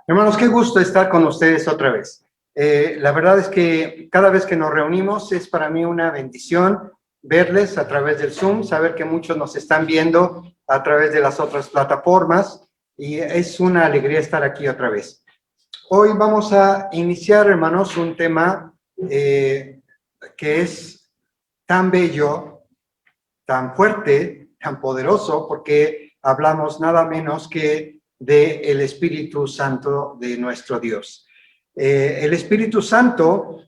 Hermanos, qué gusto estar con ustedes otra vez. La verdad es que cada vez que nos reunimos es para mí una bendición verles a través del Zoom, saber que muchos nos están viendo a través de las otras plataformas y es una alegría estar aquí otra vez. Hoy vamos a iniciar, hermanos, un tema que es tan bello, tan fuerte, tan poderoso, porque hablamos nada menos que del Espíritu Santo de nuestro Dios. El Espíritu Santo,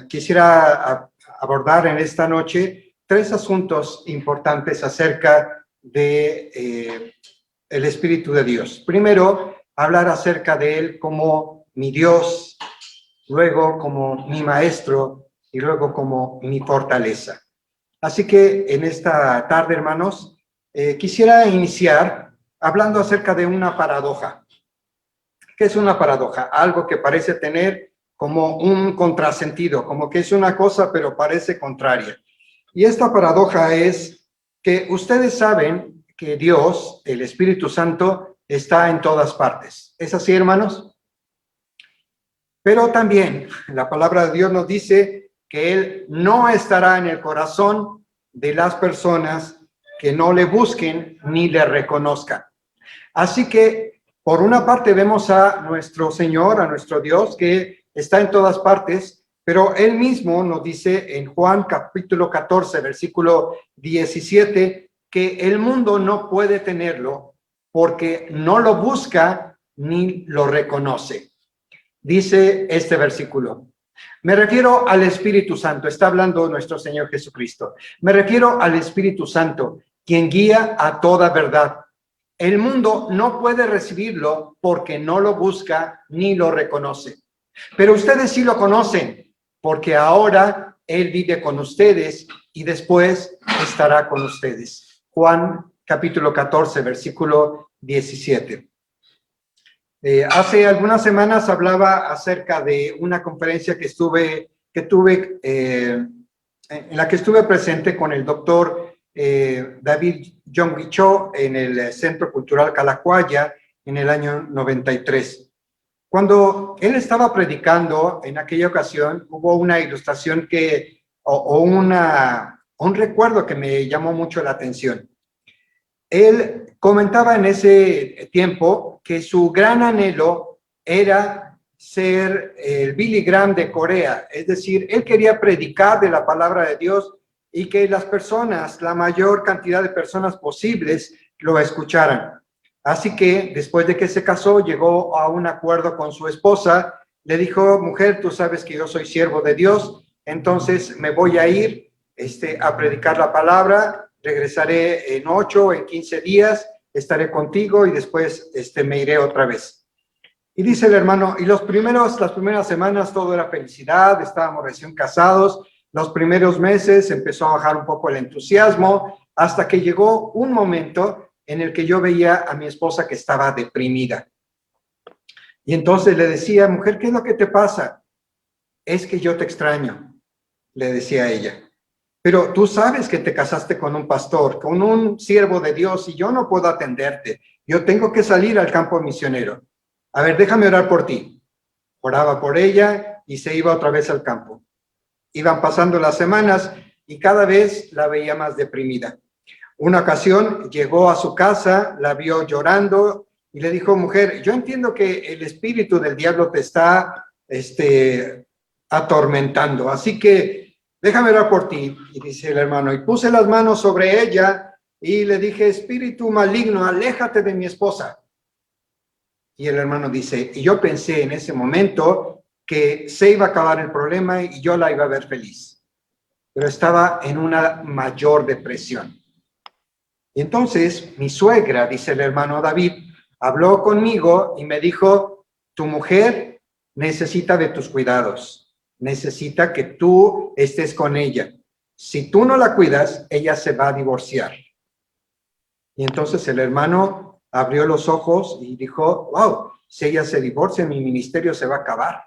quisiera abordar en esta noche tres asuntos importantes acerca de el Espíritu de Dios. Primero, hablar acerca de Él como mi Dios, luego como mi Maestro y luego como mi fortaleza. Así que en esta tarde, hermanos, quisiera iniciar hablando acerca de una paradoja. ¿Qué es una paradoja? Algo que parece tener como un contrasentido, como que es una cosa pero parece contraria. Y esta paradoja es que ustedes saben que Dios, el Espíritu Santo, está en todas partes. ¿Es así, hermanos? Pero también la palabra de Dios nos dice que Él no estará en el corazón de las personas que no le busquen ni le reconozcan. Así que, por una parte, vemos a nuestro Señor, a nuestro Dios, que está en todas partes, pero Él mismo nos dice en Juan capítulo 14, versículo 17, que el mundo no puede tenerlo porque no lo busca ni lo reconoce. Dice este versículo. Me refiero al Espíritu Santo, está hablando nuestro Señor Jesucristo. Me refiero al Espíritu Santo, quien guía a toda verdad. El mundo no puede recibirlo porque no lo busca ni lo reconoce. Pero ustedes sí lo conocen, porque ahora Él vive con ustedes y después estará con ustedes. Juan capítulo 14, versículo 17. Hace algunas semanas hablaba acerca de una conferencia que tuve, en la que estuve presente con el doctor David Yonggi Cho en el Centro Cultural Calacuaya en el año 93. Cuando él estaba predicando en aquella ocasión, hubo una ilustración un recuerdo que me llamó mucho la atención. Él comentaba en ese tiempo que su gran anhelo era ser el Billy Graham de Corea, es decir, él quería predicar de la palabra de Dios y que las personas, la mayor cantidad de personas posibles, lo escucharan. Así que después de que se casó, llegó a un acuerdo con su esposa, le dijo, mujer, tú sabes que yo soy siervo de Dios, entonces me voy a ir a predicar la palabra, regresaré en 8 o en 15 días, estaré contigo y después me iré otra vez. Y dice el hermano, y las primeras semanas todo era felicidad, estábamos recién casados, los primeros meses empezó a bajar un poco el entusiasmo, hasta que llegó un momento en el que yo veía a mi esposa que estaba deprimida. Y entonces le decía, mujer, ¿qué es lo que te pasa? Es que yo te extraño, le decía a ella. Pero tú sabes que te casaste con un pastor, con un siervo de Dios, y yo no puedo atenderte. Yo tengo que salir al campo misionero. A ver, déjame orar por ti. Oraba por ella y se iba otra vez al campo. Iban pasando las semanas y cada vez la veía más deprimida. Una ocasión llegó a su casa, la vio llorando y le dijo, mujer, yo entiendo que el espíritu del diablo te está atormentando, así que déjame orar por ti. Y dice el hermano, y puse las manos sobre ella y le dije, espíritu maligno, aléjate de mi esposa. Y el hermano dice, y yo pensé en ese momento que se iba a acabar el problema y yo la iba a ver feliz, pero estaba en una mayor depresión. Y entonces mi suegra, dice el hermano David, habló conmigo y me dijo, tu mujer necesita de tus cuidados, necesita que tú estés con ella. Si tú no la cuidas, ella se va a divorciar. Y entonces el hermano abrió los ojos y dijo, wow, si ella se divorcia, mi ministerio se va a acabar.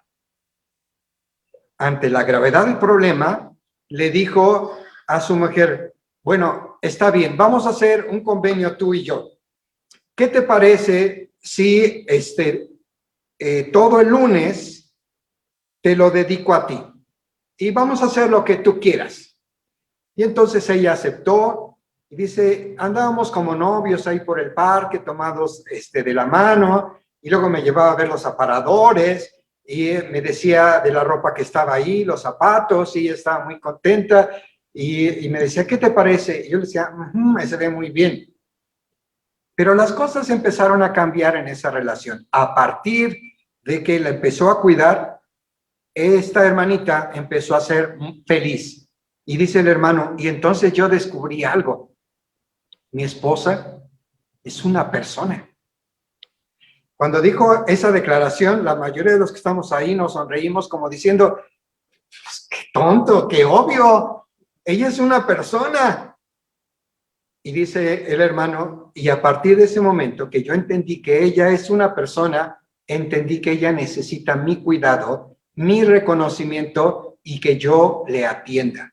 Ante la gravedad del problema, le dijo a su mujer, bueno, está bien, vamos a hacer un convenio tú y yo. ¿Qué te parece si todo el lunes te lo dedico a ti y vamos a hacer lo que tú quieras. Y entonces ella aceptó y dice, andábamos como novios ahí por el parque, tomados de la mano, y luego me llevaba a ver los aparadores y me decía de la ropa que estaba ahí, los zapatos, y ella estaba muy contenta y me decía, ¿qué te parece? Y yo le decía, se ve muy bien. Pero las cosas empezaron a cambiar en esa relación. A partir de que la empezó a cuidar, esta hermanita empezó a ser feliz. Y dice el hermano, y entonces yo descubrí algo. Mi esposa es una persona. Cuando dijo esa declaración, la mayoría de los que estamos ahí nos sonreímos como diciendo, pues, qué tonto, qué obvio, ella es una persona. Y dice el hermano, y a partir de ese momento que yo entendí que ella es una persona, entendí que ella necesita mi cuidado, mi reconocimiento y que yo le atienda.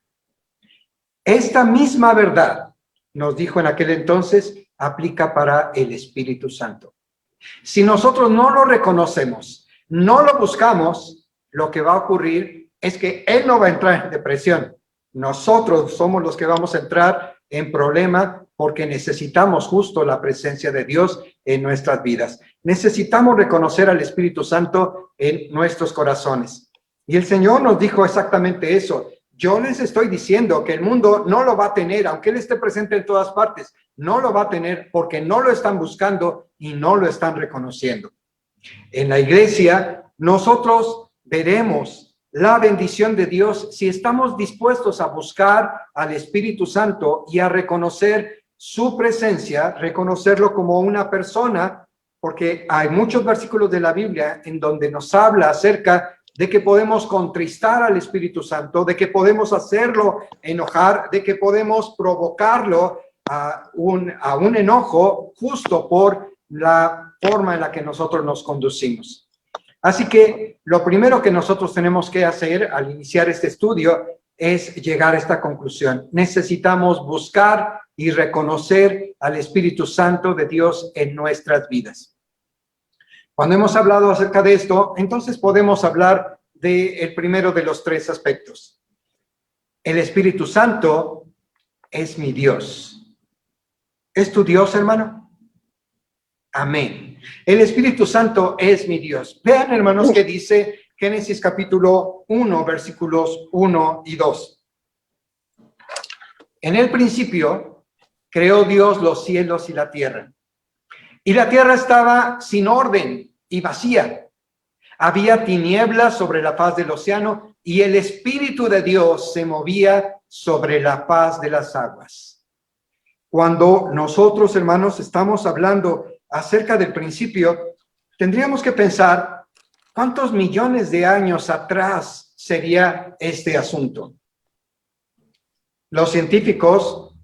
Esta misma verdad, nos dijo en aquel entonces, aplica para el Espíritu Santo. Si nosotros no lo reconocemos, no lo buscamos, lo que va a ocurrir es que él no va a entrar en depresión. Nosotros somos los que vamos a entrar en problema porque necesitamos justo la presencia de Dios en nuestras vidas. Necesitamos reconocer al Espíritu Santo en nuestros corazones. Y el Señor nos dijo exactamente eso. Yo les estoy diciendo que el mundo no lo va a tener, aunque Él esté presente en todas partes, no lo va a tener porque no lo están buscando y no lo están reconociendo. En la iglesia, nosotros veremos la bendición de Dios si estamos dispuestos a buscar al Espíritu Santo y a reconocer su presencia, reconocerlo como una persona, porque hay muchos versículos de la Biblia en donde nos habla acerca de que podemos contristar al Espíritu Santo, de que podemos hacerlo enojar, de que podemos provocarlo a un enojo justo por la forma en la que nosotros nos conducimos. Así que lo primero que nosotros tenemos que hacer al iniciar este estudio es llegar a esta conclusión. Necesitamos buscar y reconocer al Espíritu Santo de Dios en nuestras vidas. Cuando hemos hablado acerca de esto, entonces podemos hablar del primero de los tres aspectos. El Espíritu Santo es mi Dios. ¿Es tu Dios, hermano? Amén. El Espíritu Santo es mi Dios. Vean, hermanos, que dice Génesis capítulo 1, versículos 1 y 2. En el principio creó Dios los cielos y la tierra. Y la tierra estaba sin orden y vacía. Había tinieblas sobre la faz del océano y el Espíritu de Dios se movía sobre la faz de las aguas. Cuando nosotros, hermanos, estamos hablando acerca del principio, tendríamos que pensar cuántos millones de años atrás sería este asunto. Los científicos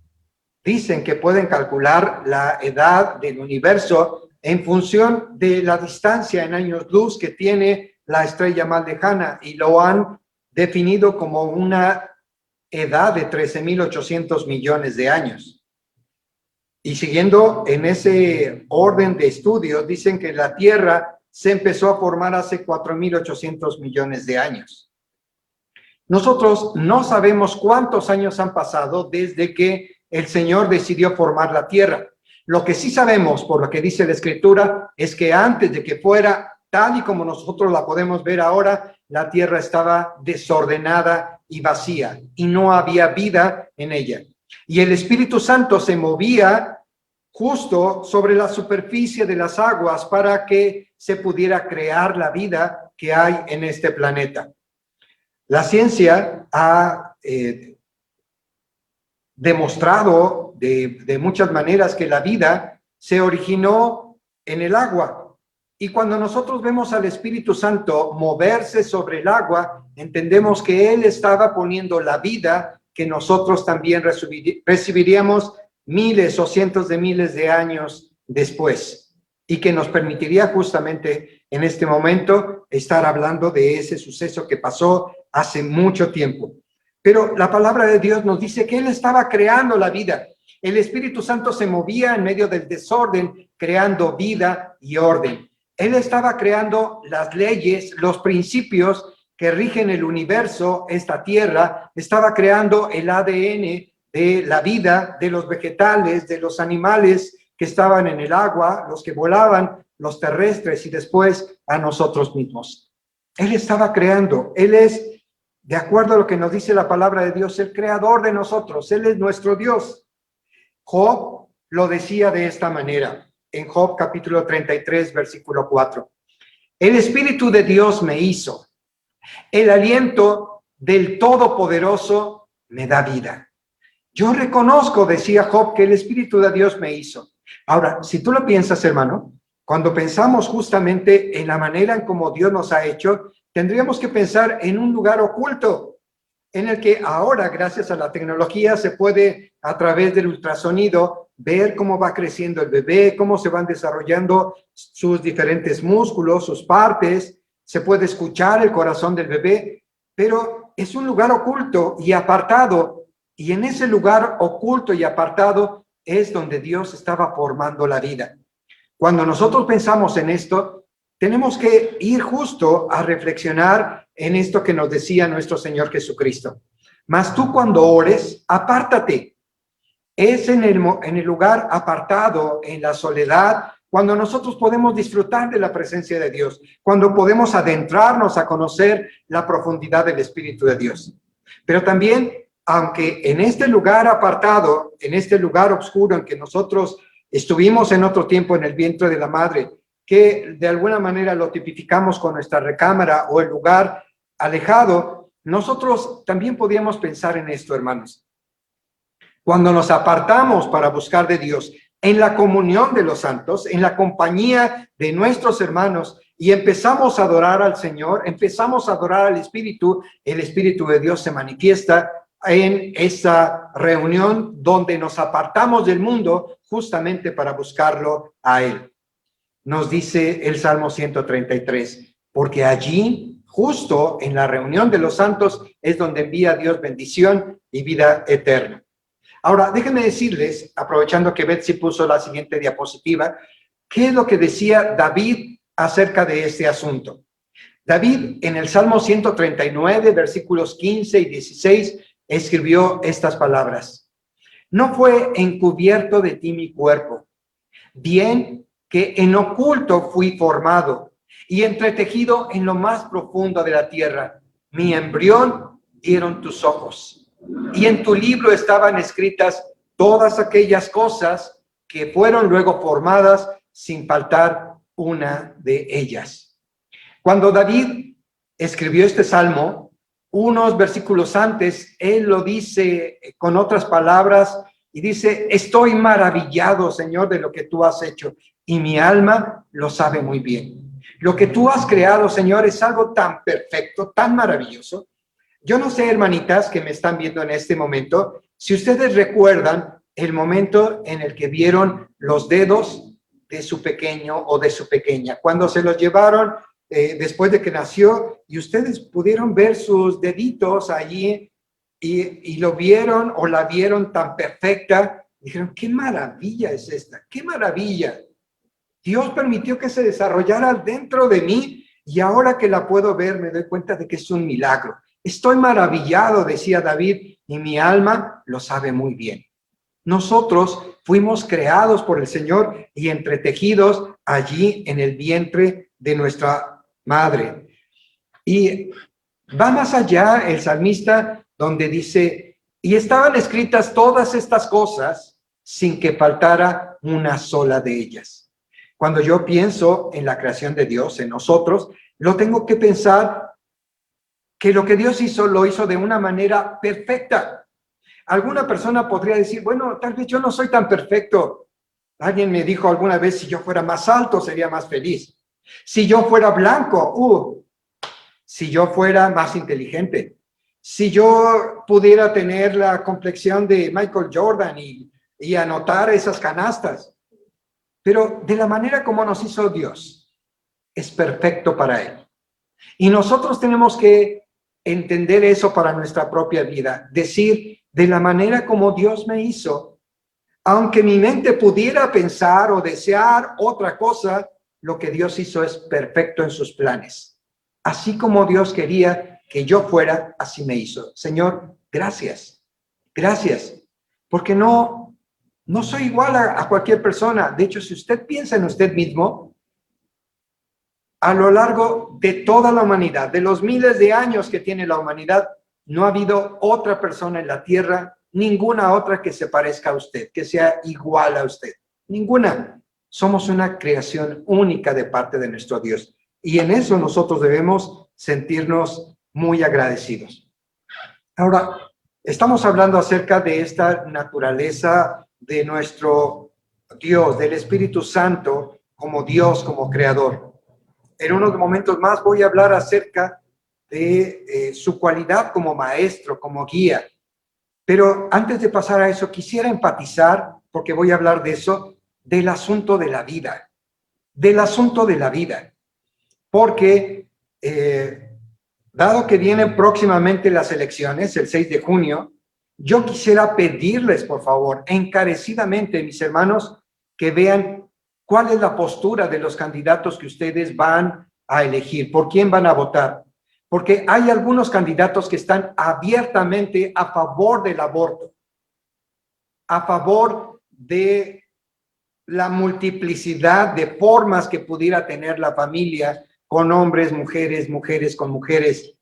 dicen que pueden calcular la edad del universo en función de la distancia en años luz que tiene la estrella más lejana y lo han definido como una edad de 13.800 millones de años. Y siguiendo en ese orden de estudios, dicen que la Tierra se empezó a formar hace 4.800 millones de años. Nosotros no sabemos cuántos años han pasado desde que el Señor decidió formar la tierra. Lo que sí sabemos, por lo que dice la Escritura, es que antes de que fuera tal y como nosotros la podemos ver ahora, la tierra estaba desordenada y vacía y no había vida en ella. Y el Espíritu Santo se movía justo sobre la superficie de las aguas para que se pudiera crear la vida que hay en este planeta. La ciencia ha demostrado de muchas maneras que la vida se originó en el agua. Y cuando nosotros vemos al Espíritu Santo moverse sobre el agua, entendemos que Él estaba poniendo la vida que nosotros también recibiríamos miles o cientos de miles de años después, y que nos permitiría justamente en este momento estar hablando de ese suceso que pasó hace mucho tiempo. Pero la palabra de Dios nos dice que Él estaba creando la vida. El Espíritu Santo se movía en medio del desorden, creando vida y orden. Él estaba creando las leyes, los principios que rigen el universo, esta tierra. Estaba creando el ADN de la vida, de los vegetales, de los animales que estaban en el agua, los que volaban, los terrestres y después a nosotros mismos. Él estaba creando. Él es, de acuerdo a lo que nos dice la palabra de Dios, el creador de nosotros. Él es nuestro Dios. Job lo decía de esta manera, en Job capítulo 33, versículo 4. El Espíritu de Dios me hizo. El aliento del Todopoderoso me da vida. Yo reconozco, decía Job, que el Espíritu de Dios me hizo. Ahora, si tú lo piensas, hermano, cuando pensamos justamente en la manera en cómo Dios nos ha hecho, tendríamos que pensar en un lugar oculto, en el que ahora, gracias a la tecnología, se puede, a través del ultrasonido, ver cómo va creciendo el bebé, cómo se van desarrollando sus diferentes músculos, sus partes, se puede escuchar el corazón del bebé, pero es un lugar oculto y apartado, y en ese lugar oculto y apartado es donde Dios estaba formando la vida. Cuando nosotros pensamos en esto, tenemos que ir justo a reflexionar en esto que nos decía nuestro Señor Jesucristo. Mas tú cuando ores, apártate. Es en el lugar apartado, en la soledad, cuando nosotros podemos disfrutar de la presencia de Dios, cuando podemos adentrarnos a conocer la profundidad del Espíritu de Dios. Pero también, aunque en este lugar apartado, en este lugar oscuro en que nosotros estuvimos en otro tiempo en el vientre de la madre, que de alguna manera lo tipificamos con nuestra recámara o el lugar alejado, nosotros también podíamos pensar en esto, hermanos. Cuando nos apartamos para buscar de Dios, en la comunión de los santos, en la compañía de nuestros hermanos, y empezamos a adorar al Señor, empezamos a adorar al Espíritu, el Espíritu de Dios se manifiesta en esa reunión donde nos apartamos del mundo justamente para buscarlo a Él. Nos dice el Salmo 133, porque allí, justo en la reunión de los santos, es donde envía Dios bendición y vida eterna. Ahora, déjenme decirles, aprovechando que Betsy puso la siguiente diapositiva, ¿qué es lo que decía David acerca de este asunto? David, en el Salmo 139, versículos 15 y 16, escribió estas palabras. No fue encubierto de ti mi cuerpo, bien que en oculto fui formado y entretejido en lo más profundo de la tierra. Mi embrión dieron tus ojos. Y en tu libro estaban escritas todas aquellas cosas que fueron luego formadas sin faltar una de ellas. Cuando David escribió este salmo, unos versículos antes, él lo dice con otras palabras y dice, estoy maravillado, Señor, de lo que tú has hecho y mi alma lo sabe muy bien. Lo que tú has creado, Señor, es algo tan perfecto, tan maravilloso. Yo no sé, hermanitas que me están viendo en este momento, si ustedes recuerdan el momento en el que vieron los dedos de su pequeño o de su pequeña, cuando se los llevaron después de que nació y ustedes pudieron ver sus deditos allí y lo vieron o la vieron tan perfecta, dijeron, qué maravilla es esta, qué maravilla. Dios permitió que se desarrollara dentro de mí y ahora que la puedo ver me doy cuenta de que es un milagro. Estoy maravillado, decía David, y mi alma lo sabe muy bien. Nosotros fuimos creados por el Señor y entretejidos allí en el vientre de nuestra madre. Y va más allá el salmista donde dice, y estaban escritas todas estas cosas sin que faltara una sola de ellas. Cuando yo pienso en la creación de Dios, en nosotros, lo tengo que pensar que lo que Dios hizo, lo hizo de una manera perfecta. Alguna persona podría decir, bueno, tal vez yo no soy tan perfecto. Alguien me dijo alguna vez, si yo fuera más alto, sería más feliz. Si yo fuera blanco, si yo fuera más inteligente. Si yo pudiera tener la complexión de Michael Jordan y anotar esas canastas. Pero de la manera como nos hizo Dios, es perfecto para Él. Y nosotros tenemos que entender eso para nuestra propia vida. Decir, de la manera como Dios me hizo, aunque mi mente pudiera pensar o desear otra cosa, lo que Dios hizo es perfecto en sus planes. Así como Dios quería que yo fuera, así me hizo. Señor, gracias. Gracias. Porque no soy igual a cualquier persona. De hecho, si usted piensa en usted mismo, a lo largo de toda la humanidad, de los miles de años que tiene la humanidad, no ha habido otra persona en la tierra, ninguna otra que se parezca a usted, que sea igual a usted. Ninguna. Somos una creación única de parte de nuestro Dios. Y en eso nosotros debemos sentirnos muy agradecidos. Ahora, estamos hablando acerca de esta naturaleza de nuestro Dios, del Espíritu Santo como Dios, como creador. En unos momentos más voy a hablar acerca de su cualidad como maestro, como guía. Pero antes de pasar a eso, quisiera enfatizar, porque voy a hablar de eso, del asunto de la vida. Del asunto de la vida. Porque, dado que vienen próximamente las elecciones, el 6 de junio, yo quisiera pedirles, por favor, encarecidamente, mis hermanos, que vean cuál es la postura de los candidatos que ustedes van a elegir, por quién van a votar. Porque hay algunos candidatos que están abiertamente a favor del aborto, a favor de la multiplicidad de formas que pudiera tener la familia con hombres, mujeres, mujeres con mujeres.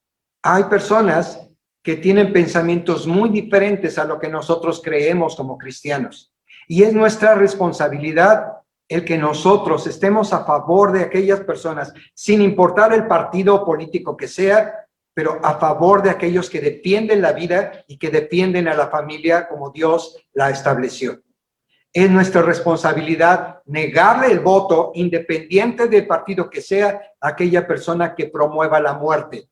Hay personas que tienen pensamientos muy diferentes a lo que nosotros creemos como cristianos. Y es nuestra responsabilidad el que nosotros estemos a favor de aquellas personas, sin importar el partido político que sea, pero a favor de aquellos que defienden la vida y que defienden a la familia como Dios la estableció. Es nuestra responsabilidad negarle el voto, independiente del partido que sea, a aquella persona que promueva la muerte,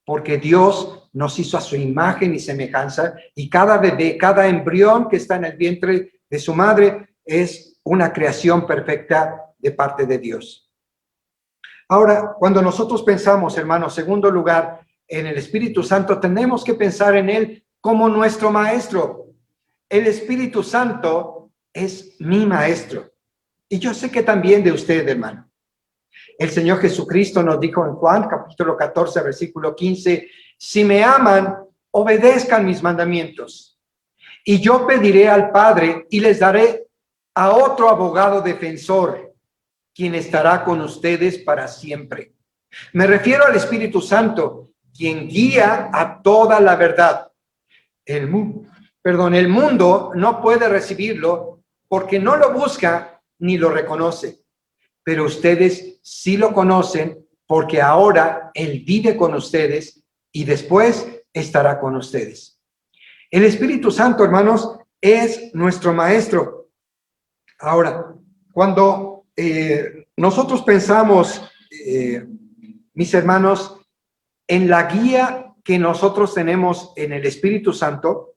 porque Dios nos hizo a su imagen y semejanza, y cada bebé, cada embrión que está en el vientre de su madre es una creación perfecta de parte de Dios. Ahora, cuando nosotros pensamos, hermanos, segundo lugar, en el Espíritu Santo, tenemos que pensar en Él como nuestro maestro. El Espíritu Santo es mi maestro. Y yo sé que también de usted, hermano. El Señor Jesucristo nos dijo en Juan, capítulo 14, versículo 15, si me aman, obedezcan mis mandamientos. Y yo pediré al Padre y les daré a otro abogado defensor, quien estará con ustedes para siempre. Me refiero al Espíritu Santo, quien guía a toda la verdad. El mundo no puede recibirlo porque no lo busca ni lo reconoce. Pero ustedes sí lo conocen porque ahora Él vive con ustedes y después estará con ustedes. El Espíritu Santo, hermanos, es nuestro maestro. Ahora, cuando nosotros pensamos, mis hermanos, en la guía que nosotros tenemos en el Espíritu Santo,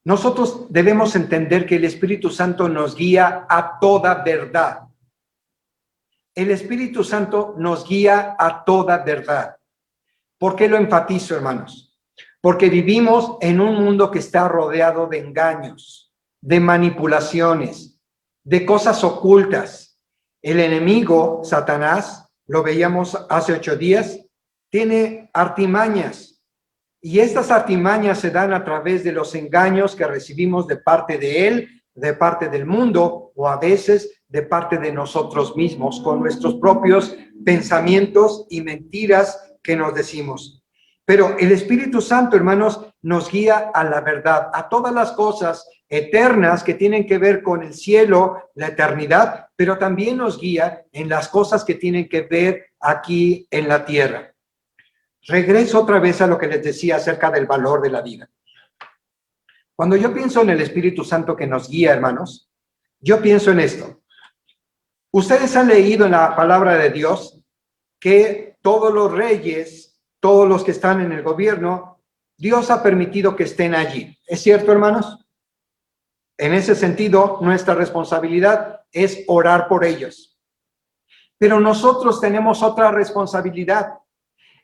nosotros debemos entender que el Espíritu Santo nos guía a toda verdad. El Espíritu Santo nos guía a toda verdad. ¿Por qué lo enfatizo, hermanos? Porque vivimos en un mundo que está rodeado de engaños, de manipulaciones, de cosas ocultas. El enemigo, Satanás, lo veíamos hace 8 días, tiene artimañas. Y estas artimañas se dan a través de los engaños que recibimos de parte de él, de parte del mundo, o a veces de parte de nosotros mismos, con nuestros propios pensamientos y mentiras que nos decimos. Pero el Espíritu Santo, hermanos, nos guía a la verdad, a todas las cosas eternas que tienen que ver con el cielo, la eternidad, pero también nos guía en las cosas que tienen que ver aquí en la tierra. Regreso otra vez a lo que les decía acerca del valor de la vida. Cuando yo pienso en el Espíritu Santo que nos guía, hermanos, yo pienso en esto. Ustedes han leído en la palabra de Dios que todos los reyes, todos los que están en el gobierno, Dios ha permitido que estén allí. ¿Es cierto, hermanos? En ese sentido, nuestra responsabilidad es orar por ellos. Pero nosotros tenemos otra responsabilidad.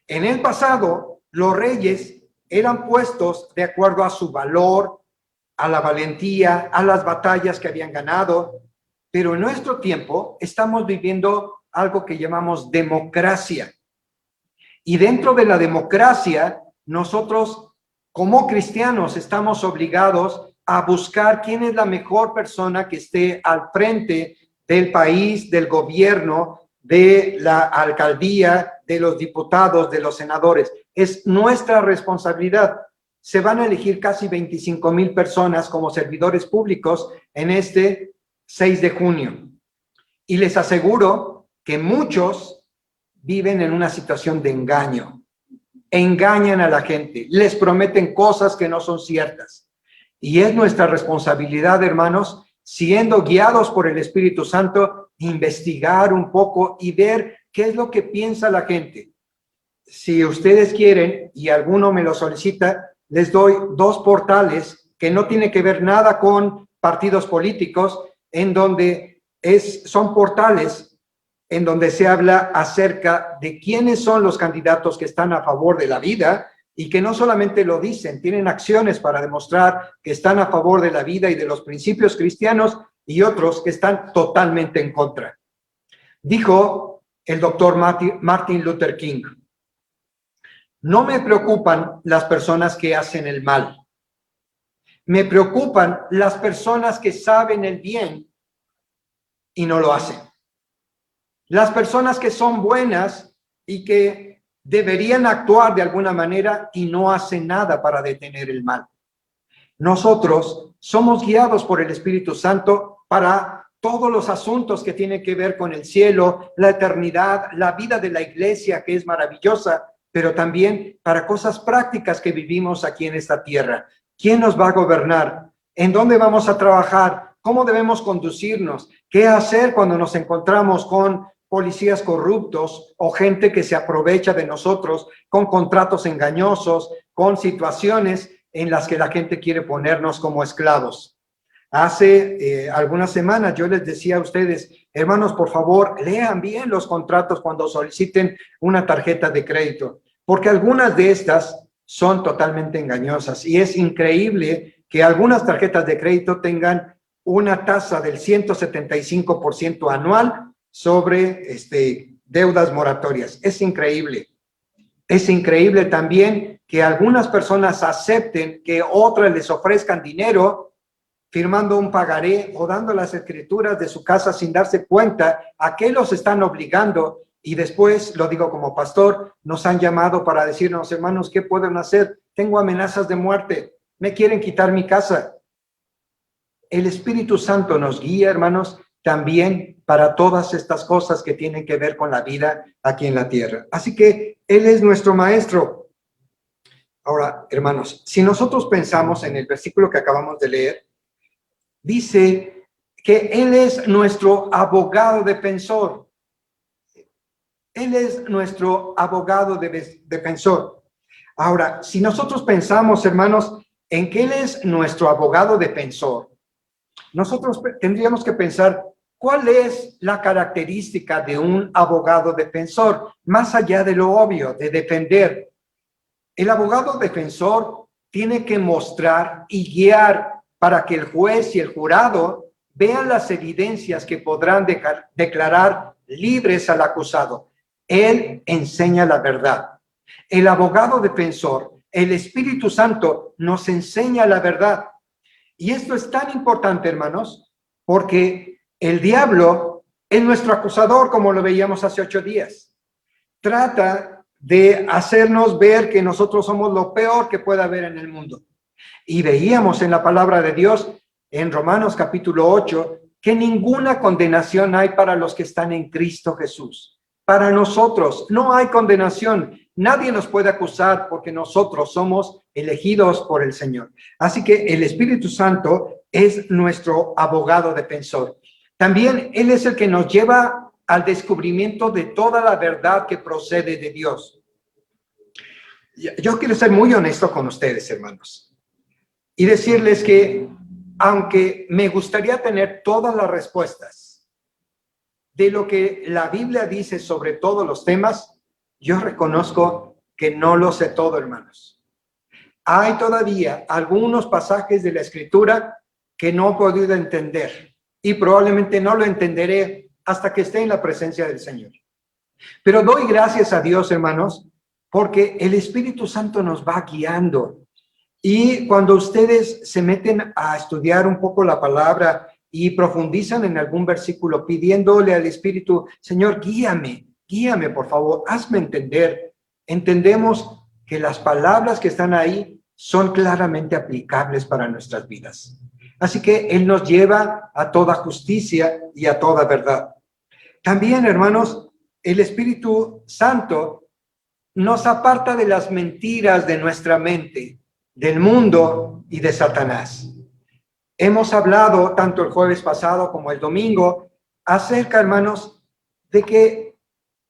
En el pasado, los reyes eran puestos de acuerdo a su valor, a la valentía, a las batallas que habían ganado. Pero en nuestro tiempo estamos viviendo algo que llamamos democracia. Y dentro de la democracia, nosotros como cristianos estamos obligados a buscar quién es la mejor persona que esté al frente del país, del gobierno, de la alcaldía, de los diputados, de los senadores. Es nuestra responsabilidad. Se van a elegir casi 25,000 personas como servidores públicos en este 6 de junio. Y les aseguro que muchos viven en una situación de engaño. Engañan a la gente, les prometen cosas que no son ciertas. Y es nuestra responsabilidad, hermanos, siendo guiados por el Espíritu Santo, investigar un poco y ver qué es lo que piensa la gente. Si ustedes quieren, y alguno me lo solicita, les doy 2 portales que no tienen que ver nada con partidos políticos, en donde son portales en donde se habla acerca de quiénes son los candidatos que están a favor de la vida y que no solamente lo dicen, tienen acciones para demostrar que están a favor de la vida y de los principios cristianos, y otros que están totalmente en contra. Dijo el doctor Martin Luther King: no me preocupan las personas que hacen el mal. Me preocupan las personas que saben el bien y no lo hacen. Las personas que son buenas y que deberían actuar de alguna manera y no hacen nada para detener el mal. Nosotros somos guiados por el Espíritu Santo para todos los asuntos que tienen que ver con el cielo, la eternidad, la vida de la iglesia, que es maravillosa, pero también para cosas prácticas que vivimos aquí en esta tierra. ¿Quién nos va a gobernar? ¿En dónde vamos a trabajar? ¿Cómo debemos conducirnos? ¿Qué hacer cuando nos encontramos con policías corruptos o gente que se aprovecha de nosotros con contratos engañosos, con situaciones en las que la gente quiere ponernos como esclavos? Hace algunas semanas yo les decía a ustedes, hermanos, por favor, lean bien los contratos cuando soliciten una tarjeta de crédito, porque algunas de estas son totalmente engañosas y es increíble que algunas tarjetas de crédito tengan una tasa del 175% anual sobre deudas moratorias. Es increíble. Es increíble también que algunas personas acepten que otras les ofrezcan dinero firmando un pagaré o dando las escrituras de su casa sin darse cuenta a qué los están obligando. Y después, lo digo como pastor, nos han llamado para decirnos, hermanos, ¿qué pueden hacer? Tengo amenazas de muerte, me quieren quitar mi casa. El Espíritu Santo nos guía, hermanos, también para todas estas cosas que tienen que ver con la vida aquí en la tierra. Así que Él es nuestro maestro. Ahora, hermanos, si nosotros pensamos en el versículo que acabamos de leer, dice que Él es nuestro abogado defensor. Él es nuestro abogado defensor. Ahora, si nosotros pensamos, hermanos, en que Él es nuestro abogado defensor, nosotros tendríamos que pensar cuál es la característica de un abogado defensor, más allá de lo obvio, de defender. El abogado defensor tiene que mostrar y guiar para que el juez y el jurado vean las evidencias que podrán declarar libres al acusado. Él enseña la verdad. El abogado defensor, el Espíritu Santo, nos enseña la verdad. Y esto es tan importante, hermanos, porque el diablo es nuestro acusador, como lo veíamos hace 8 días. Trata de hacernos ver que nosotros somos lo peor que pueda haber en el mundo. Y veíamos en la palabra de Dios, en Romanos capítulo 8, que ninguna condenación hay para los que están en Cristo Jesús. Para nosotros no hay condenación. Nadie nos puede acusar porque nosotros somos elegidos por el Señor. Así que el Espíritu Santo es nuestro abogado defensor. También Él es el que nos lleva al descubrimiento de toda la verdad que procede de Dios. Yo quiero ser muy honesto con ustedes, hermanos, y decirles que aunque me gustaría tener todas las respuestas de lo que la Biblia dice sobre todos los temas, yo reconozco que no lo sé todo, hermanos. Hay todavía algunos pasajes de la Escritura que no he podido entender y probablemente no lo entenderé hasta que esté en la presencia del Señor. Pero doy gracias a Dios, hermanos, porque el Espíritu Santo nos va guiando. Y cuando ustedes se meten a estudiar un poco la palabra y profundizan en algún versículo pidiéndole al Espíritu, Señor, guíame, por favor, hazme entender. Entendemos que las palabras que están ahí son claramente aplicables para nuestras vidas. Así que Él nos lleva a toda justicia y a toda verdad. También, hermanos, el Espíritu Santo nos aparta de las mentiras de nuestra mente, del mundo y de Satanás. Hemos hablado tanto el jueves pasado como el domingo acerca, hermanos, de que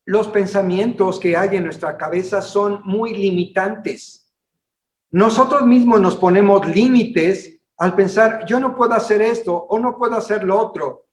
los pensamientos que hay en nuestra cabeza son muy limitantes. Nosotros mismos nos ponemos límites al pensar, yo no puedo hacer esto o no puedo hacer lo otro.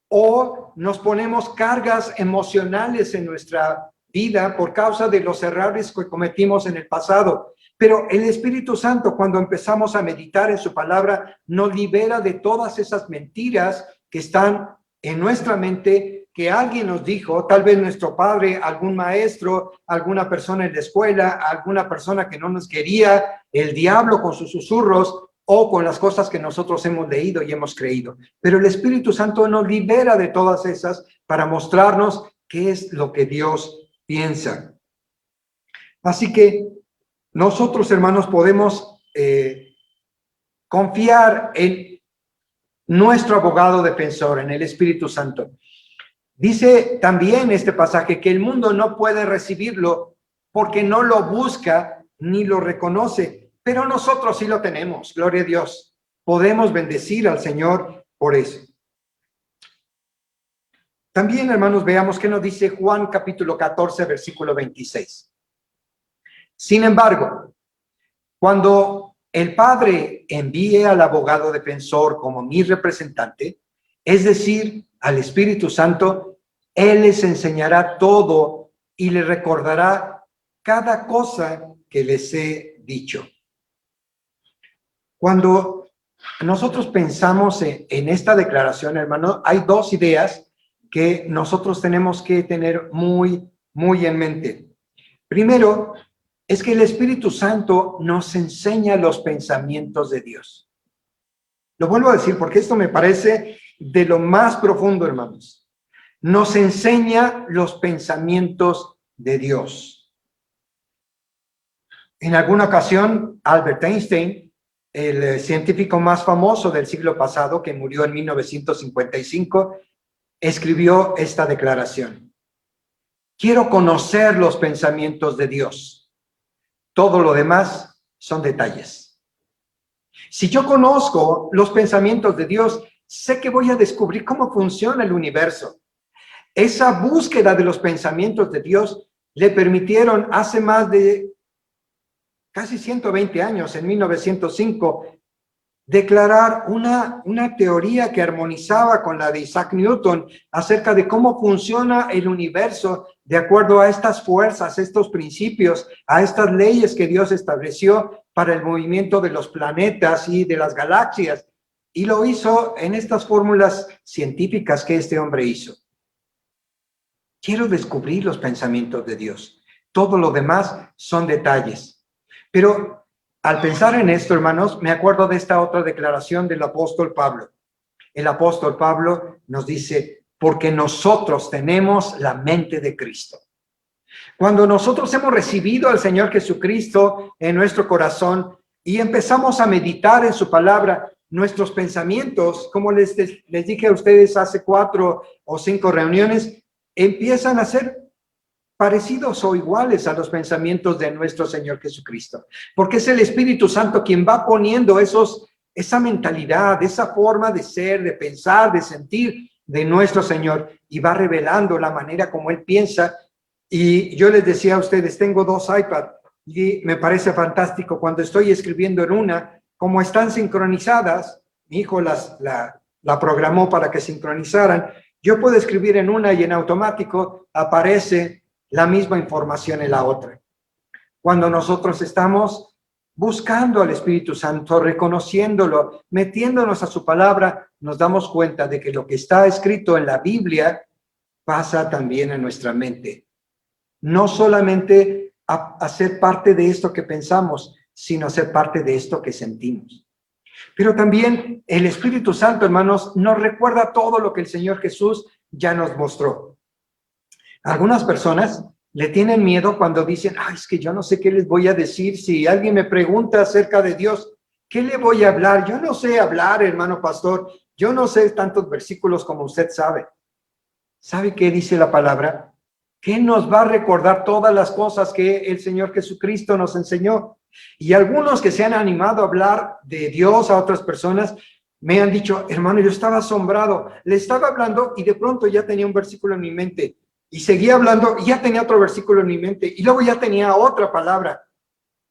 O nos ponemos cargas emocionales en nuestra vida por causa de los errores que cometimos en el pasado. Pero el Espíritu Santo, cuando empezamos a meditar en su palabra, nos libera de todas esas mentiras que están en nuestra mente, que alguien nos dijo, tal vez nuestro padre, algún maestro, alguna persona en la escuela, alguna persona que no nos quería, el diablo con sus susurros, o con las cosas que nosotros hemos leído y hemos creído. Pero el Espíritu Santo nos libera de todas esas para mostrarnos qué es lo que Dios piensa. Así que nosotros, hermanos, podemos confiar en nuestro abogado defensor, en el Espíritu Santo. Dice también este pasaje que el mundo no puede recibirlo porque no lo busca ni lo reconoce. Pero nosotros sí lo tenemos, gloria a Dios. Podemos bendecir al Señor por eso. También, hermanos, veamos qué nos dice Juan capítulo 14, versículo 26. Sin embargo, cuando el Padre envíe al abogado defensor como mi representante, es decir, al Espíritu Santo, Él les enseñará todo y les recordará cada cosa que les he dicho. Cuando nosotros pensamos en esta declaración, hermano, hay dos ideas que nosotros tenemos que tener muy en mente. Primero, es que el Espíritu Santo nos enseña los pensamientos de Dios. Lo vuelvo a decir porque esto me parece de lo más profundo, hermanos. Nos enseña los pensamientos de Dios. En alguna ocasión, Albert Einstein, el científico más famoso del siglo pasado, que murió en 1955, escribió esta declaración. Quiero conocer los pensamientos de Dios. Todo lo demás son detalles. Si yo conozco los pensamientos de Dios, sé que voy a descubrir cómo funciona el universo. Esa búsqueda de los pensamientos de Dios le permitieron hace más de casi 120 años, en 1905, declarar una teoría que armonizaba con la de Isaac Newton acerca de cómo funciona el universo de acuerdo a estas fuerzas, estos principios, a estas leyes que Dios estableció para el movimiento de los planetas y de las galaxias. Y lo hizo en estas fórmulas científicas que este hombre hizo. Quiero descubrir los pensamientos de Dios. Todo lo demás son detalles. Pero al pensar en esto, hermanos, me acuerdo de esta otra declaración del apóstol Pablo. El apóstol Pablo nos dice, porque nosotros tenemos la mente de Cristo. Cuando nosotros hemos recibido al Señor Jesucristo en nuestro corazón y empezamos a meditar en su palabra, nuestros pensamientos, como les dije a ustedes hace 4 o 5 reuniones, empiezan a ser parecidos o iguales a los pensamientos de nuestro Señor Jesucristo. Porque es el Espíritu Santo quien va poniendo esa mentalidad, esa forma de ser, de pensar, de sentir de nuestro Señor y va revelando la manera como Él piensa. Y yo les decía a ustedes, tengo 2 iPads y me parece fantástico cuando estoy escribiendo en una, como están sincronizadas, mi hijo la programó para que sincronizaran, yo puedo escribir en una y en automático aparece la misma información en la otra. Cuando nosotros estamos buscando al Espíritu Santo, reconociéndolo, metiéndonos a su palabra, nos damos cuenta de que lo que está escrito en la Biblia pasa también en nuestra mente. No solamente a ser parte de esto que pensamos, sino a ser parte de esto que sentimos. Pero también el Espíritu Santo, hermanos, nos recuerda todo lo que el Señor Jesús ya nos mostró. Algunas personas le tienen miedo cuando dicen, ay, es que yo no sé qué les voy a decir. Si alguien me pregunta acerca de Dios, ¿qué le voy a hablar? Yo no sé hablar, hermano pastor. Yo no sé tantos versículos como usted sabe. ¿Sabe qué dice la palabra? Que nos va a recordar todas las cosas que el Señor Jesucristo nos enseñó. Y algunos que se han animado a hablar de Dios a otras personas, me han dicho, hermano, yo estaba asombrado. Le estaba hablando y de pronto ya tenía un versículo en mi mente. Y seguía hablando y ya tenía otro versículo en mi mente. Y luego ya tenía otra palabra.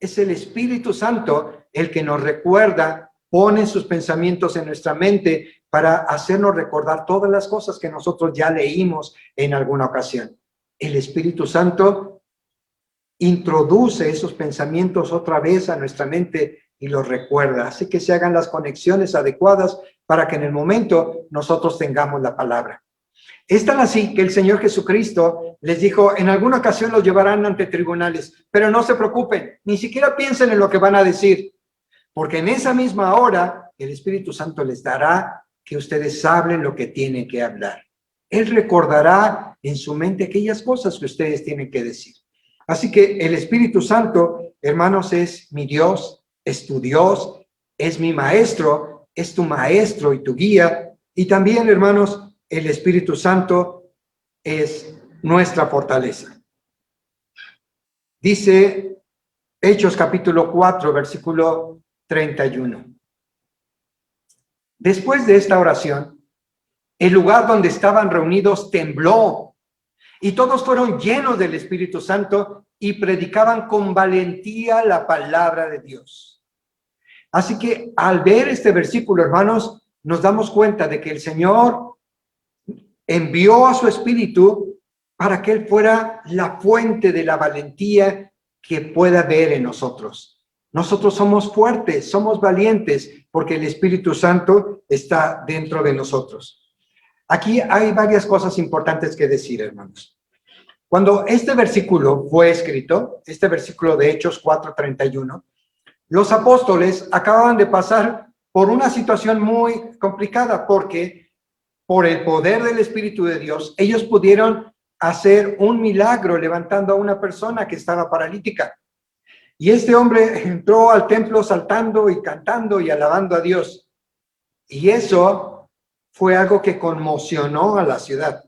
Es el Espíritu Santo el que nos recuerda, pone sus pensamientos en nuestra mente para hacernos recordar todas las cosas que nosotros ya leímos en alguna ocasión. El Espíritu Santo introduce esos pensamientos otra vez a nuestra mente y los recuerda. Así que se hagan las conexiones adecuadas para que en el momento nosotros tengamos la palabra. Es tan así que el Señor Jesucristo les dijo, en alguna ocasión los llevarán ante tribunales, pero no se preocupen, ni siquiera piensen en lo que van a decir, porque en esa misma hora el Espíritu Santo les dará que ustedes hablen lo que tienen que hablar. Él recordará en su mente aquellas cosas que ustedes tienen que decir. Así que el Espíritu Santo, hermanos, es mi Dios, es tu Dios, es mi maestro, es tu maestro y tu guía. Y también, hermanos, el Espíritu Santo es nuestra fortaleza. Dice Hechos capítulo 4, versículo 31. Después de esta oración, el lugar donde estaban reunidos tembló y todos fueron llenos del Espíritu Santo y predicaban con valentía la palabra de Dios. Así que al ver este versículo, hermanos, nos damos cuenta de que el Señor envió a su Espíritu para que Él fuera la fuente de la valentía que pueda haber en nosotros. Nosotros somos fuertes, somos valientes, porque el Espíritu Santo está dentro de nosotros. Aquí hay varias cosas importantes que decir, hermanos. Cuando este versículo fue escrito, este versículo de Hechos 4:31, los apóstoles acababan de pasar por una situación muy complicada, porque por el poder del Espíritu de Dios, ellos pudieron hacer un milagro levantando a una persona que estaba paralítica. Y este hombre entró al templo saltando y cantando y alabando a Dios. Y eso fue algo que conmocionó a la ciudad.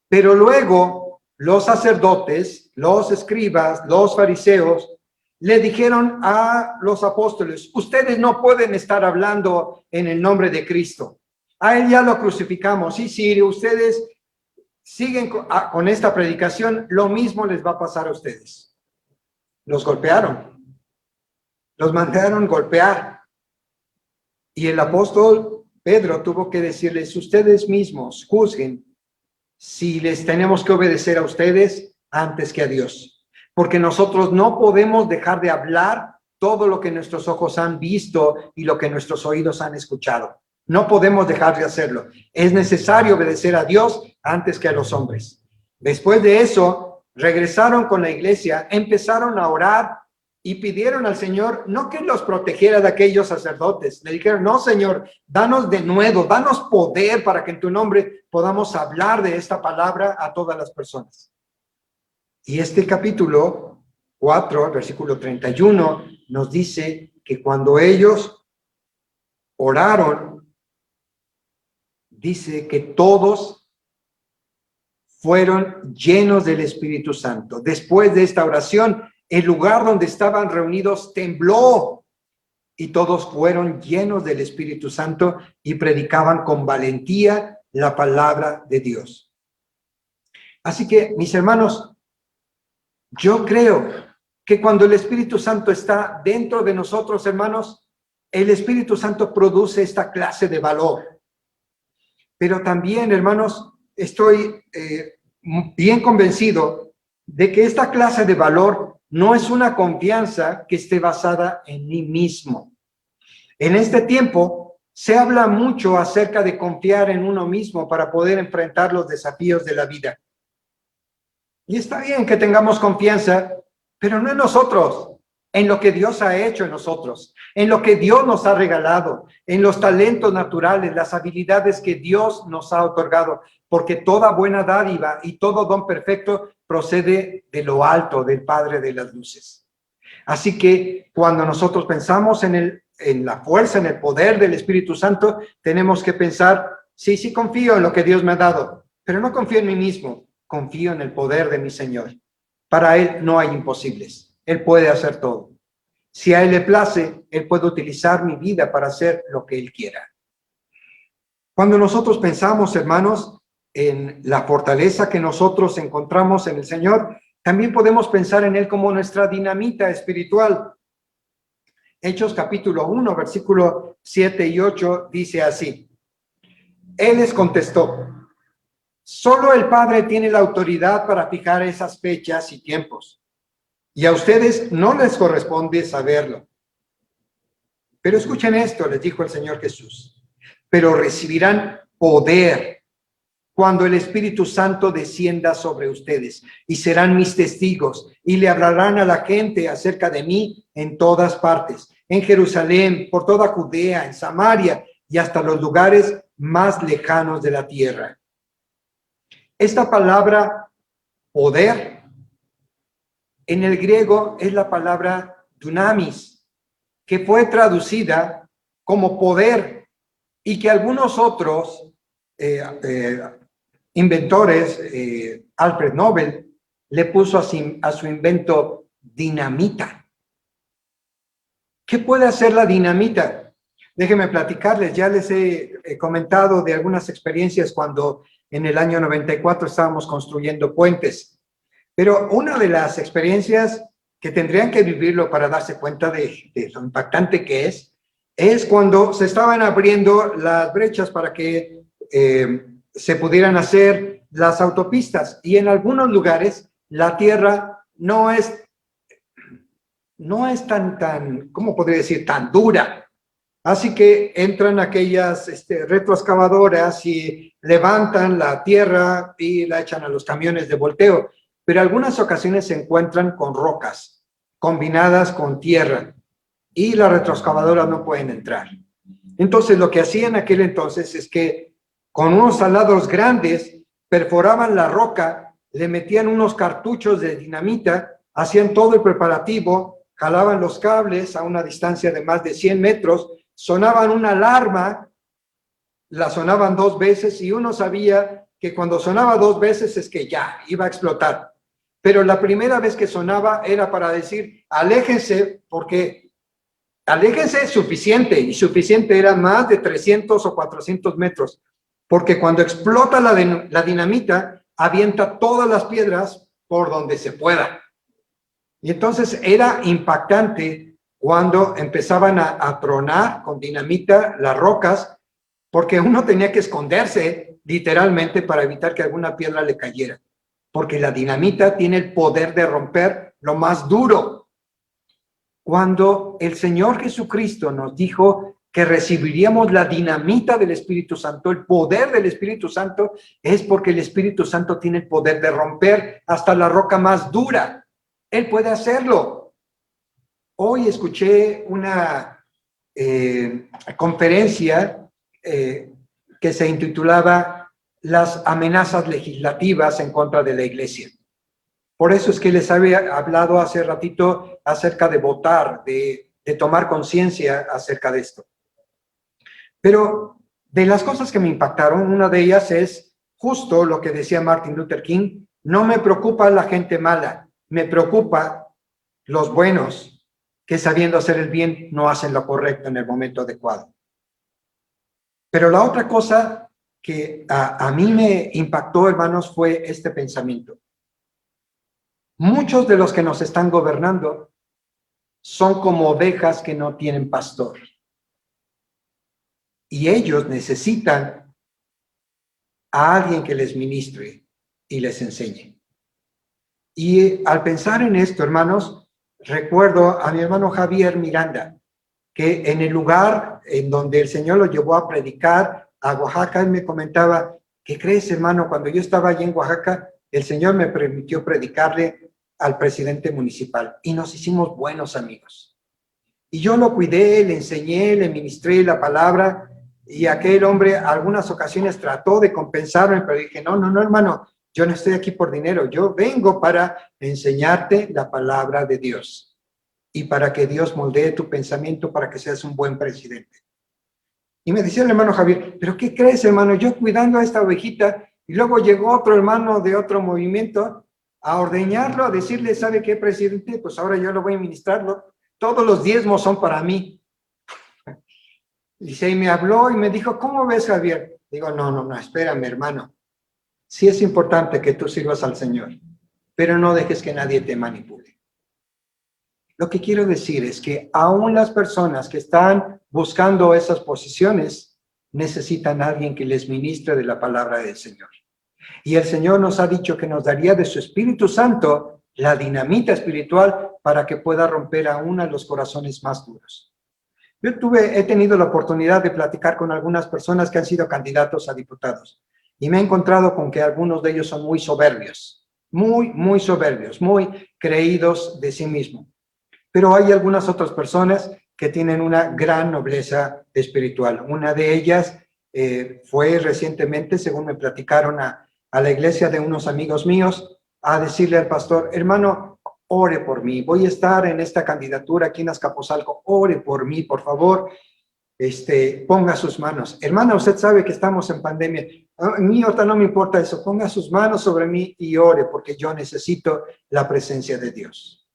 Pero luego los sacerdotes, los escribas, los fariseos, le dijeron a los apóstoles, ustedes no pueden estar hablando en el nombre de Cristo. A él ya lo crucificamos. Y si ustedes siguen con esta predicación, lo mismo les va a pasar a ustedes. Los golpearon. Los mandaron golpear. Y el apóstol Pedro tuvo que decirles, ustedes mismos juzguen si les tenemos que obedecer a ustedes antes que a Dios. Porque nosotros no podemos dejar de hablar todo lo que nuestros ojos han visto y lo que nuestros oídos han escuchado. No podemos dejar de hacerlo. Es necesario obedecer a Dios antes que a los hombres. Después de eso, regresaron con la iglesia, empezaron a orar y pidieron al Señor no que los protegiera de aquellos sacerdotes. Le dijeron, no, Señor, danos de nuevo, danos poder para que en tu nombre podamos hablar de esta palabra a todas las personas. Y este capítulo 4, versículo 31, nos dice que cuando ellos oraron, dice que todos fueron llenos del Espíritu Santo. Después de esta oración, el lugar donde estaban reunidos tembló y todos fueron llenos del Espíritu Santo y predicaban con valentía la palabra de Dios. Así que, mis hermanos, yo creo que cuando el Espíritu Santo está dentro de nosotros, hermanos, el Espíritu Santo produce esta clase de valor. Pero también, hermanos, estoy bien convencido de que esta clase de valor no es una confianza que esté basada en mí mismo. En este tiempo Se habla mucho acerca de confiar en uno mismo para poder enfrentar los desafíos de la vida. Y está bien que tengamos confianza, pero no en nosotros, en lo que Dios ha hecho en nosotros, en lo que Dios nos ha regalado, en los talentos naturales, las habilidades que Dios nos ha otorgado, porque toda buena dádiva y todo don perfecto procede de lo alto, del Padre de las luces. Así que cuando nosotros pensamos en la fuerza, en el poder del Espíritu Santo, tenemos que pensar, sí confío en lo que Dios me ha dado, pero no confío en mí mismo, confío en el poder de mi Señor. Para Él no hay imposibles, Él puede hacer todo. Si a Él le place, Él puede utilizar mi vida para hacer lo que Él quiera. Cuando nosotros pensamos, hermanos, en la fortaleza que nosotros encontramos en el Señor, también podemos pensar en Él como nuestra dinamita espiritual. Hechos capítulo 1, versículo 7 y 8 dice así. Él les contestó, solo el Padre tiene la autoridad para fijar esas fechas y tiempos, y a ustedes no les corresponde saberlo. Pero escuchen esto, les dijo el Señor Jesús, pero recibirán poder cuando el Espíritu Santo descienda sobre ustedes, y serán mis testigos, y le hablarán a la gente acerca de mí en todas partes, en Jerusalén, por toda Judea, en Samaria, y hasta los lugares más lejanos de la tierra. Esta palabra poder, en el griego es la palabra dunamis, que fue traducida como poder, y que algunos otros inventores, Alfred Nobel, le puso a su invento dinamita. ¿Qué puede hacer la dinamita? Déjenme platicarles, ya les he comentado de algunas experiencias cuando en el año 94 estábamos construyendo puentes. Pero una de las experiencias que tendrían que vivirlo para darse cuenta de lo impactante que es cuando se estaban abriendo las brechas para que se pudieran hacer las autopistas. Y en algunos lugares la tierra no es tan, ¿cómo podría decir? Tan dura. Así que entran aquellas retroexcavadoras y levantan la tierra y la echan a los camiones de volteo. Pero algunas ocasiones se encuentran con rocas combinadas con tierra y las retroexcavadoras no pueden entrar. Entonces lo que hacían en aquel entonces es que con unos taladros grandes perforaban la roca, le metían unos cartuchos de dinamita, hacían todo el preparativo, jalaban los cables a una distancia de más de 100 metros, sonaban una alarma, la sonaban 2 veces y uno sabía que cuando sonaba 2 veces es que ya iba a explotar. Pero la primera vez que sonaba era para decir, aléjense, porque aléjense es suficiente, y suficiente era más de 300 o 400 metros, porque cuando explota la dinamita, avienta todas las piedras por donde se pueda. Y entonces era impactante cuando empezaban a tronar con dinamita las rocas, porque uno tenía que esconderse literalmente para evitar que alguna piedra le cayera, porque la dinamita tiene el poder de romper lo más duro. Cuando el Señor Jesucristo nos dijo que recibiríamos la dinamita del Espíritu Santo, el poder del Espíritu Santo, es porque el Espíritu Santo tiene el poder de romper hasta la roca más dura. Él puede hacerlo. Hoy escuché una conferencia que se intitulaba Las amenazas legislativas en contra de la iglesia. Por eso es que les había hablado hace ratito acerca de votar, de tomar conciencia acerca de esto. Pero de las cosas que me impactaron, una de ellas es justo lo que decía Martin Luther King: no me preocupa la gente mala, me preocupa los buenos que sabiendo hacer el bien no hacen lo correcto en el momento adecuado. Pero la otra cosa que a mí me impactó, hermanos, fue este pensamiento. Muchos de los que nos están gobernando son como ovejas que no tienen pastor. Y ellos necesitan a alguien que les ministre y les enseñe. Y al pensar en esto, hermanos, recuerdo a mi hermano Javier Miranda, que en el lugar en donde el Señor lo llevó a predicar a Oaxaca, él me comentaba, ¿qué crees, hermano? Cuando yo estaba allí en Oaxaca, el Señor me permitió predicarle al presidente municipal y nos hicimos buenos amigos. Y yo lo cuidé, le enseñé, le ministré la palabra y aquel hombre algunas ocasiones trató de compensarme, pero dije, no, no, no, hermano, yo no estoy aquí por dinero, yo vengo para enseñarte la palabra de Dios y para que Dios moldee tu pensamiento para que seas un buen presidente. Y me decía el hermano Javier, ¿pero qué crees, hermano? Yo cuidando a esta ovejita y luego llegó otro hermano de otro movimiento a ordeñarlo, a decirle, ¿sabe qué, presidente? Pues ahora yo lo voy a ministrarlo. Todos los diezmos son para mí. Dice, y me habló y me dijo, ¿cómo ves, Javier? Digo, no, no, no, espérame, hermano. Sí es importante que tú sirvas al Señor, pero no dejes que nadie te manipule. Lo que quiero decir es que aún las personas que están buscando esas posiciones necesitan a alguien que les ministre de la palabra del Señor. Y el Señor nos ha dicho que nos daría de su Espíritu Santo la dinamita espiritual para que pueda romper aún a los corazones más duros. Yo he tenido la oportunidad de platicar con algunas personas que han sido candidatos a diputados y me he encontrado con que algunos de ellos son muy soberbios, muy soberbios, muy creídos de sí mismos. Pero hay algunas otras personas que tienen una gran nobleza espiritual. Una de ellas fue recientemente, según me platicaron, a la iglesia de unos amigos míos, a decirle al pastor, hermano, ore por mí, voy a estar en esta candidatura aquí en Azcapotzalco, ore por mí, por favor, ponga sus manos. Hermana, usted sabe que estamos en pandemia, a mí ahorita no me importa eso, ponga sus manos sobre mí y ore, porque yo necesito la presencia de Dios.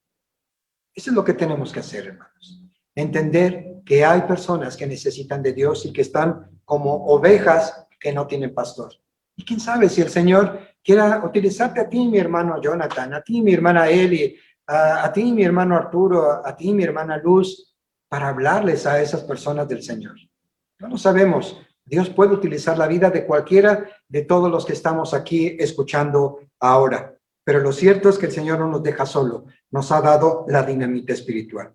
Eso es lo que tenemos que hacer, hermanos. Entender que hay personas que necesitan de Dios y que están como ovejas que no tienen pastor. Y quién sabe si el Señor quiera utilizarte a ti, mi hermano Jonathan, a ti, mi hermana Eli, a ti, mi hermano Arturo, a ti, mi hermana Luz, para hablarles a esas personas del Señor. No lo sabemos. Dios puede utilizar la vida de cualquiera de todos los que estamos aquí escuchando ahora. Pero lo cierto es que el Señor no nos deja solo, nos ha dado la dinamita espiritual.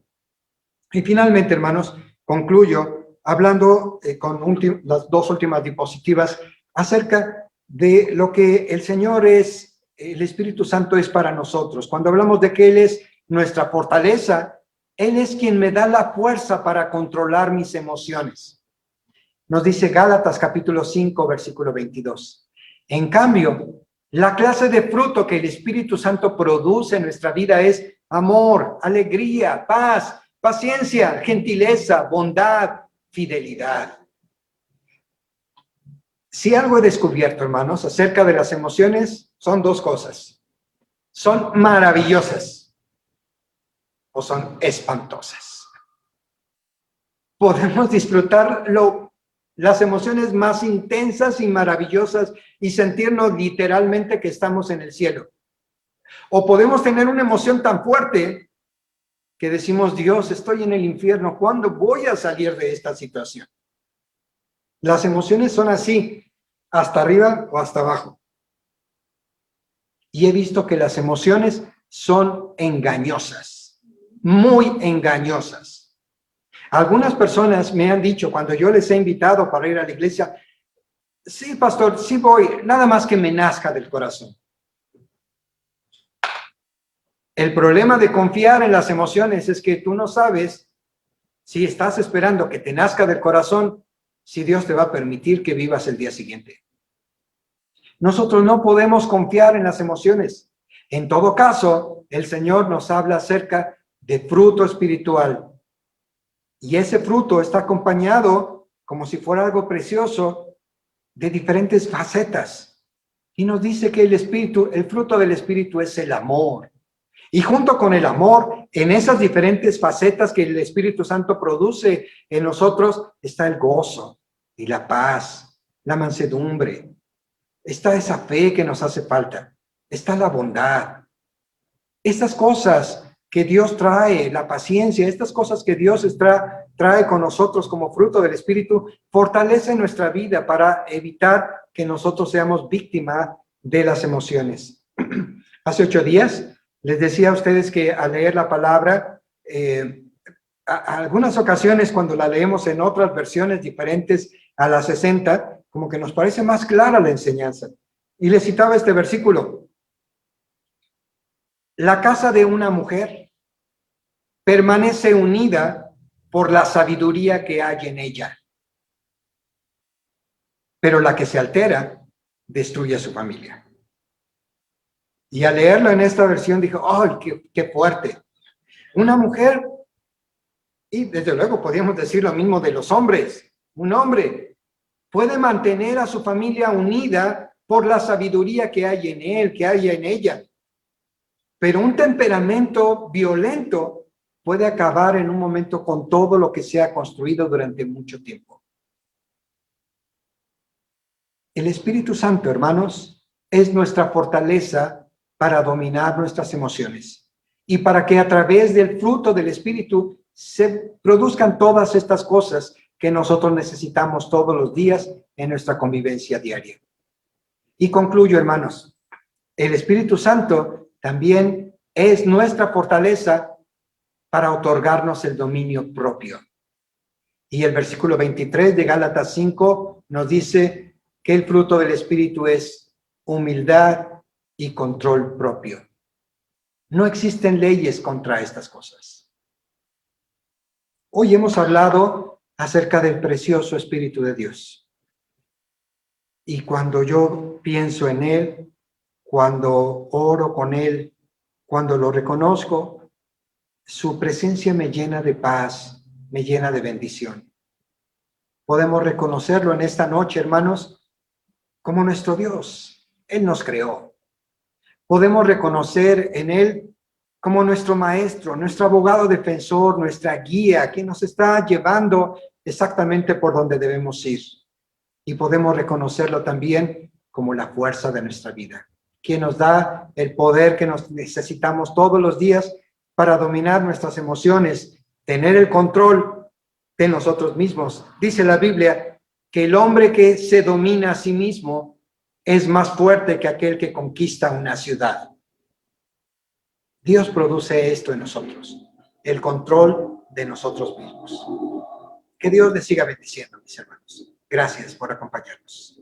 Y finalmente, hermanos, concluyo hablando con las dos últimas diapositivas acerca de lo que el Señor es, el Espíritu Santo es para nosotros. Cuando hablamos de que Él es nuestra fortaleza, Él es quien me da la fuerza para controlar mis emociones. Nos dice Gálatas capítulo 5, versículo 22. En cambio, la clase de fruto que el Espíritu Santo produce en nuestra vida es amor, alegría, paz, paciencia, gentileza, bondad, fidelidad. Si algo he descubierto, hermanos, acerca de las emociones, son dos cosas. Son maravillosas o son espantosas. Podemos disfrutar las emociones más intensas y maravillosas y sentirnos literalmente que estamos en el cielo. O podemos tener una emoción tan fuerte que decimos, Dios, estoy en el infierno, ¿cuándo voy a salir de esta situación? Las emociones son así, hasta arriba o hasta abajo. Y he visto que las emociones son engañosas, muy engañosas. Algunas personas me han dicho, cuando yo les he invitado para ir a la iglesia, sí, pastor, sí voy, nada más que me nazca del corazón. El problema de confiar en las emociones es que tú no sabes si estás esperando que te nazca del corazón, si Dios te va a permitir que vivas el día siguiente. Nosotros no podemos confiar en las emociones. En todo caso, el Señor nos habla acerca de fruto espiritual. Y ese fruto está acompañado, como si fuera algo precioso, de diferentes facetas. Y nos dice que el fruto del Espíritu es el amor. Y junto con el amor, en esas diferentes facetas que el Espíritu Santo produce en nosotros, está el gozo y la paz, la mansedumbre. Está esa fe que nos hace falta. Está la bondad. Estas cosas que Dios trae, la paciencia, estas cosas que Dios trae con nosotros como fruto del Espíritu, fortalecen nuestra vida para evitar que nosotros seamos víctimas de las emociones. Hace 8 días les decía a ustedes que al leer la palabra, algunas ocasiones cuando la leemos en otras versiones diferentes a la 60, como que nos parece más clara la enseñanza. Y le citaba este versículo. La casa de una mujer permanece unida por la sabiduría que hay en ella. Pero la que se altera destruye a su familia. Y al leerlo en esta versión dijo, ¡ay, qué fuerte! Una mujer, y desde luego podríamos decir lo mismo de los hombres, un hombre puede mantener a su familia unida por la sabiduría que hay en él, que hay en ella. Pero un temperamento violento puede acabar en un momento con todo lo que se ha construido durante mucho tiempo. El Espíritu Santo, hermanos, es nuestra fortaleza para dominar nuestras emociones y para que a través del fruto del Espíritu se produzcan todas estas cosas que nosotros necesitamos todos los días en nuestra convivencia diaria. Y concluyo, hermanos, el Espíritu Santo también es nuestra fortaleza para otorgarnos el dominio propio. Y el versículo 23 de Gálatas 5 nos dice que el fruto del Espíritu es humildad y control propio. No existen leyes contra estas cosas. Hoy hemos hablado acerca del precioso Espíritu de Dios. Y cuando yo pienso en Él, cuando oro con Él, cuando lo reconozco, su presencia me llena de paz, me llena de bendición. Podemos reconocerlo en esta noche, hermanos, como nuestro Dios. Él nos creó. Podemos reconocer en Él como nuestro maestro, nuestro abogado defensor, nuestra guía, que nos está llevando exactamente por donde debemos ir. Y podemos reconocerlo también como la fuerza de nuestra vida, quien nos da el poder que nos necesitamos todos los días para dominar nuestras emociones, tener el control de nosotros mismos. Dice la Biblia que el hombre que se domina a sí mismo es más fuerte que aquel que conquista una ciudad. Dios produce esto en nosotros, el control de nosotros mismos. Que Dios les siga bendiciendo, mis hermanos. Gracias por acompañarnos.